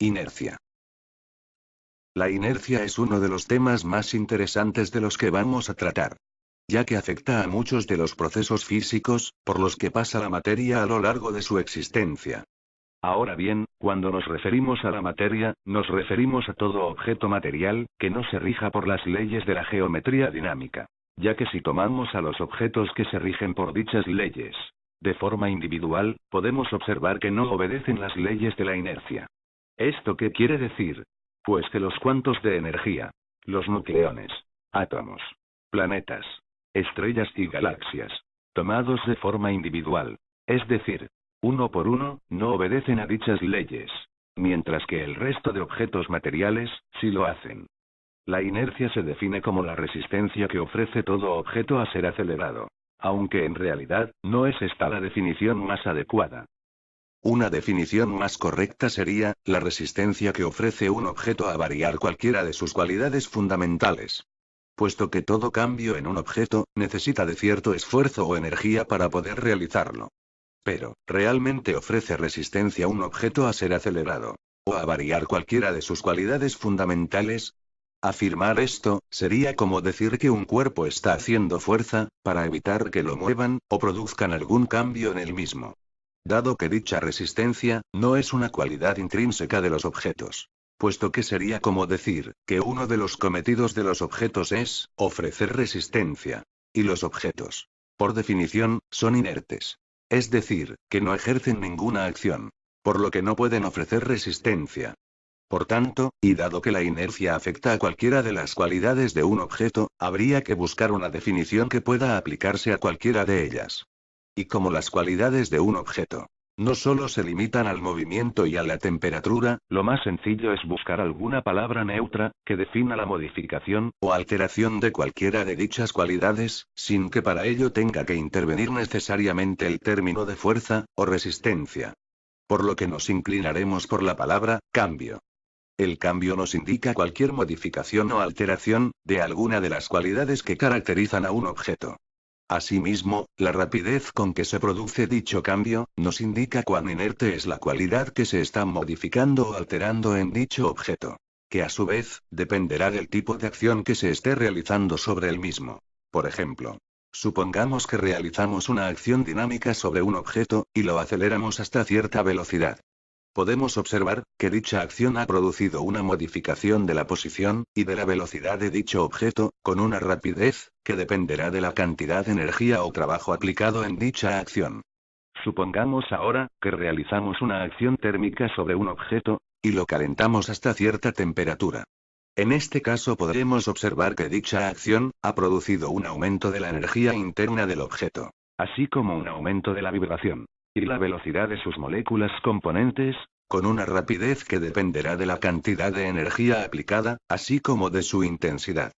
Inercia. La inercia es uno de los temas más interesantes de los que vamos a tratar, ya que afecta a muchos de los procesos físicos, por los que pasa la materia a lo largo de su existencia. Ahora bien, cuando nos referimos a la materia, nos referimos a todo objeto material, que no se rija por las leyes de la geometría dinámica, ya que si tomamos a los objetos que se rigen por dichas leyes, de forma individual, podemos observar que no obedecen las leyes de la inercia. ¿Esto qué quiere decir? Pues que los cuantos de energía, los nucleones, átomos, planetas, estrellas y galaxias, tomados de forma individual, es decir, uno por uno, no obedecen a dichas leyes, mientras que el resto de objetos materiales, sí lo hacen. La inercia se define como la resistencia que ofrece todo objeto a ser acelerado, aunque en realidad, no es esta la definición más adecuada. Una definición más correcta sería, la resistencia que ofrece un objeto a variar cualquiera de sus cualidades fundamentales. Puesto que todo cambio en un objeto, necesita de cierto esfuerzo o energía para poder realizarlo. Pero, ¿realmente ofrece resistencia un objeto a ser acelerado? ¿O a variar cualquiera de sus cualidades fundamentales? Afirmar esto, sería como decir que un cuerpo está haciendo fuerza, para evitar que lo muevan, o produzcan algún cambio en el mismo. Dado que dicha resistencia, no es una cualidad intrínseca de los objetos. Puesto que sería como decir, que uno de los cometidos de los objetos es, ofrecer resistencia. Y los objetos, por definición, son inertes. Es decir, que no ejercen ninguna acción. Por lo que no pueden ofrecer resistencia. Por tanto, y dado que la inercia afecta a cualquiera de las cualidades de un objeto, habría que buscar una definición que pueda aplicarse a cualquiera de ellas. Y como las cualidades de un objeto no solo se limitan al movimiento y a la temperatura, lo más sencillo es buscar alguna palabra neutra, que defina la modificación, o alteración de cualquiera de dichas cualidades, sin que para ello tenga que intervenir necesariamente el término de fuerza, o resistencia. Por lo que nos inclinaremos por la palabra, cambio. El cambio nos indica cualquier modificación o alteración, de alguna de las cualidades que caracterizan a un objeto. Asimismo, la rapidez con que se produce dicho cambio, nos indica cuán inerte es la cualidad que se está modificando o alterando en dicho objeto. Que a su vez, dependerá del tipo de acción que se esté realizando sobre el mismo. Por ejemplo, supongamos que realizamos una acción dinámica sobre un objeto, y lo aceleramos hasta cierta velocidad. Podemos observar, que dicha acción ha producido una modificación de la posición, y de la velocidad de dicho objeto, con una rapidez, que dependerá de la cantidad de energía o trabajo aplicado en dicha acción. Supongamos ahora, que realizamos una acción térmica sobre un objeto, y lo calentamos hasta cierta temperatura. En este caso podremos observar que dicha acción, ha producido un aumento de la energía interna del objeto, así como un aumento de la vibración y la velocidad de sus moléculas componentes, con una rapidez que dependerá de la cantidad de energía aplicada, así como de su intensidad.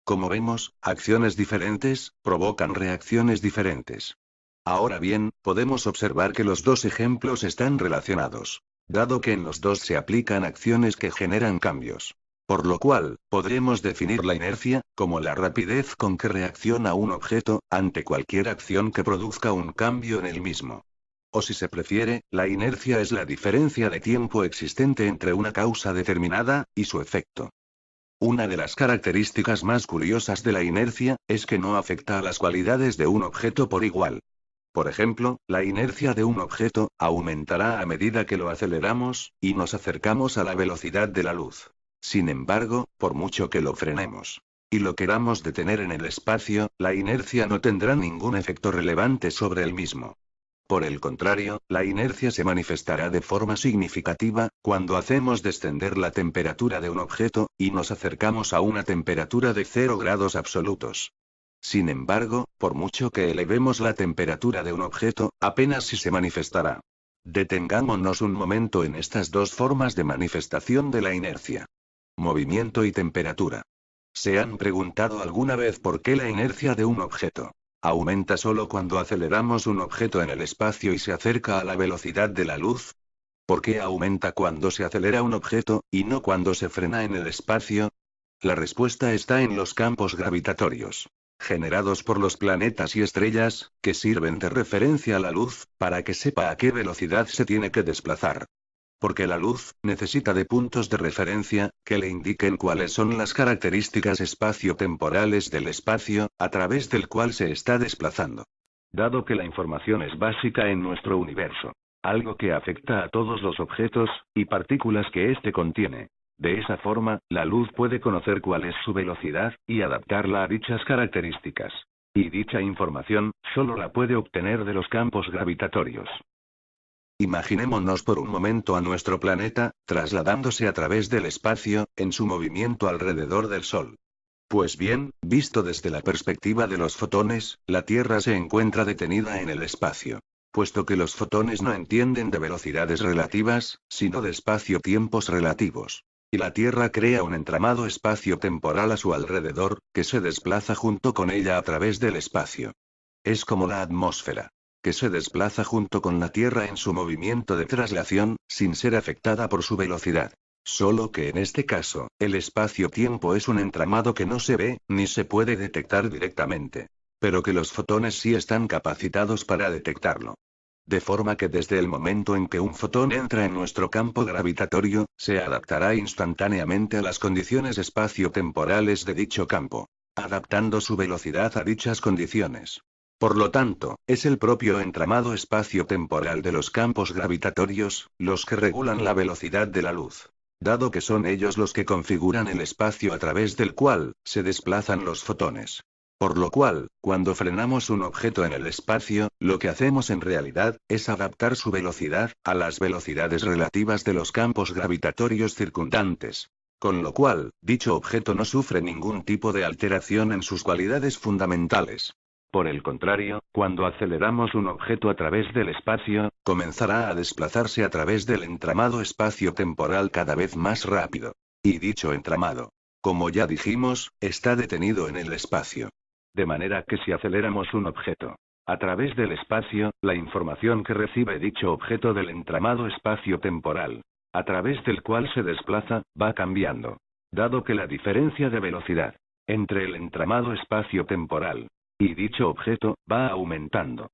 Como vemos, acciones diferentes, provocan reacciones diferentes. Ahora bien, podemos observar que los dos ejemplos están relacionados, dado que en los dos se aplican acciones que generan cambios. Por lo cual, podremos definir la inercia, como la rapidez con que reacciona un objeto, ante cualquier acción que produzca un cambio en el mismo. O si se prefiere, la inercia es la diferencia de tiempo existente entre una causa determinada, y su efecto. Una de las características más curiosas de la inercia, es que no afecta a las cualidades de un objeto por igual. Por ejemplo, la inercia de un objeto, aumentará a medida que lo aceleramos, y nos acercamos a la velocidad de la luz. Sin embargo, por mucho que lo frenemos, y lo queramos detener en el espacio, la inercia no tendrá ningún efecto relevante sobre el mismo. Por el contrario, la inercia se manifestará de forma significativa, cuando hacemos descender la temperatura de un objeto, y nos acercamos a una temperatura de 0 grados absolutos. Sin embargo, por mucho que elevemos la temperatura de un objeto, apenas si se manifestará. Detengámonos un momento en estas dos formas de manifestación de la inercia. Movimiento y temperatura. ¿Se han preguntado alguna vez por qué la inercia de un objeto aumenta solo cuando aceleramos un objeto en el espacio y se acerca a la velocidad de la luz? ¿Por qué aumenta cuando se acelera un objeto, y no cuando se frena en el espacio? La respuesta está en los campos gravitatorios, generados por los planetas y estrellas, que sirven de referencia a la luz, para que sepa a qué velocidad se tiene que desplazar. Porque la luz necesita de puntos de referencia, que le indiquen cuáles son las características espacio-temporales del espacio, a través del cual se está desplazando. Dado que la información es básica en nuestro universo, algo que afecta a todos los objetos y partículas que éste contiene. De esa forma, la luz puede conocer cuál es su velocidad, y adaptarla a dichas características. Y dicha información, solo la puede obtener de los campos gravitatorios. Imaginémonos por un momento a nuestro planeta, trasladándose a través del espacio, en su movimiento alrededor del Sol. Pues bien, visto desde la perspectiva de los fotones, la Tierra se encuentra detenida en el espacio. Puesto que los fotones no entienden de velocidades relativas, sino de espacio-tiempos relativos. Y la Tierra crea un entramado espacio-temporal a su alrededor, que se desplaza junto con ella a través del espacio. Es como la atmósfera, que se desplaza junto con la Tierra en su movimiento de traslación, sin ser afectada por su velocidad. Solo que en este caso, el espacio-tiempo es un entramado que no se ve, ni se puede detectar directamente. Pero que los fotones sí están capacitados para detectarlo. De forma que desde el momento en que un fotón entra en nuestro campo gravitatorio, se adaptará instantáneamente a las condiciones espacio-temporales de dicho campo, adaptando su velocidad a dichas condiciones. Por lo tanto, es el propio entramado espacio-temporal de los campos gravitatorios, los que regulan la velocidad de la luz. Dado que son ellos los que configuran el espacio a través del cual se desplazan los fotones. Por lo cual, cuando frenamos un objeto en el espacio, lo que hacemos en realidad, es adaptar su velocidad, a las velocidades relativas de los campos gravitatorios circundantes. Con lo cual, dicho objeto no sufre ningún tipo de alteración en sus cualidades fundamentales. Por el contrario, cuando aceleramos un objeto a través del espacio, comenzará a desplazarse a través del entramado espacio-temporal cada vez más rápido. Y dicho entramado, como ya dijimos, está detenido en el espacio. De manera que si aceleramos un objeto a través del espacio, la información que recibe dicho objeto del entramado espacio-temporal, a través del cual se desplaza, va cambiando. Dado que la diferencia de velocidad entre el entramado espacio-temporal y dicho objeto va aumentando.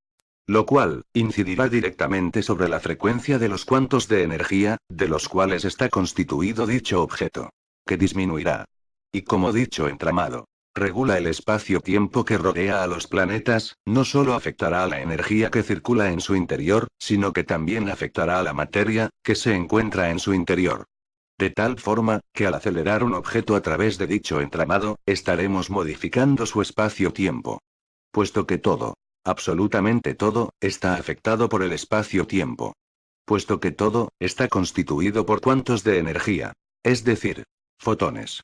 Lo cual incidirá directamente sobre la frecuencia de los cuantos de energía, de los cuales está constituido dicho objeto, que disminuirá. Y como dicho entramado regula el espacio-tiempo que rodea a los planetas, no solo afectará a la energía que circula en su interior, sino que también afectará a la materia, que se encuentra en su interior. De tal forma, que al acelerar un objeto a través de dicho entramado, estaremos modificando su espacio-tiempo. Puesto que todo, absolutamente todo, está afectado por el espacio-tiempo. Puesto que todo, está constituido por cuantos de energía. Es decir, fotones.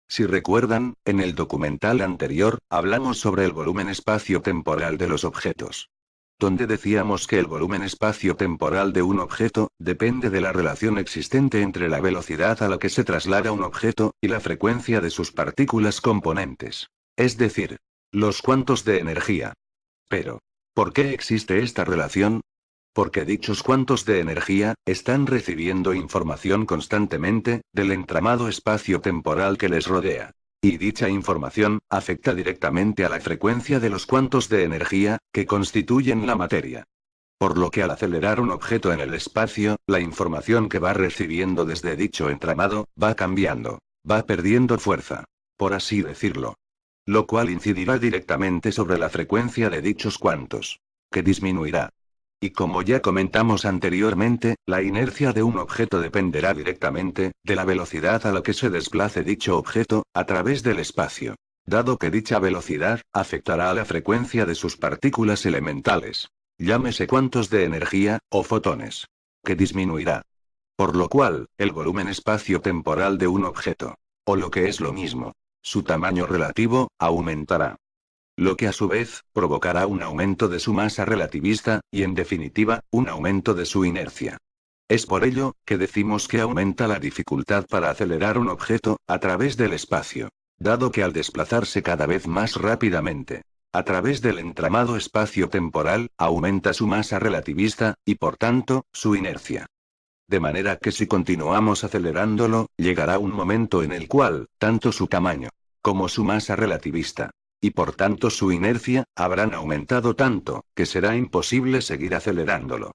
Si recuerdan, en el documental anterior, hablamos sobre el volumen espacio-temporal de los objetos. Donde decíamos que el volumen espacio-temporal de un objeto, depende de la relación existente entre la velocidad a la que se traslada un objeto, y la frecuencia de sus partículas componentes. Es decir, los cuantos de energía. Pero, ¿por qué existe esta relación? Porque dichos cuantos de energía, están recibiendo información constantemente, del entramado espacio-temporal que les rodea. Y dicha información, afecta directamente a la frecuencia de los cuantos de energía, que constituyen la materia. Por lo que al acelerar un objeto en el espacio, la información que va recibiendo desde dicho entramado, va cambiando, va perdiendo fuerza. Por así decirlo. Lo cual incidirá directamente sobre la frecuencia de dichos cuantos. Que disminuirá. Y como ya comentamos anteriormente, la inercia de un objeto dependerá directamente, de la velocidad a la que se desplace dicho objeto, a través del espacio. Dado que dicha velocidad, afectará a la frecuencia de sus partículas elementales. Llámese cuantos de energía, o fotones. Que disminuirá. Por lo cual, el volumen espacio-temporal de un objeto, o lo que es lo mismo, su tamaño relativo, aumentará. Lo que a su vez, provocará un aumento de su masa relativista, y en definitiva, un aumento de su inercia. Es por ello, que decimos que aumenta la dificultad para acelerar un objeto, a través del espacio. Dado que al desplazarse cada vez más rápidamente, a través del entramado espacio-temporal, aumenta su masa relativista, y por tanto, su inercia. De manera que si continuamos acelerándolo, llegará un momento en el cual, tanto su tamaño, como su masa relativista, y por tanto su inercia, habrán aumentado tanto, que será imposible seguir acelerándolo.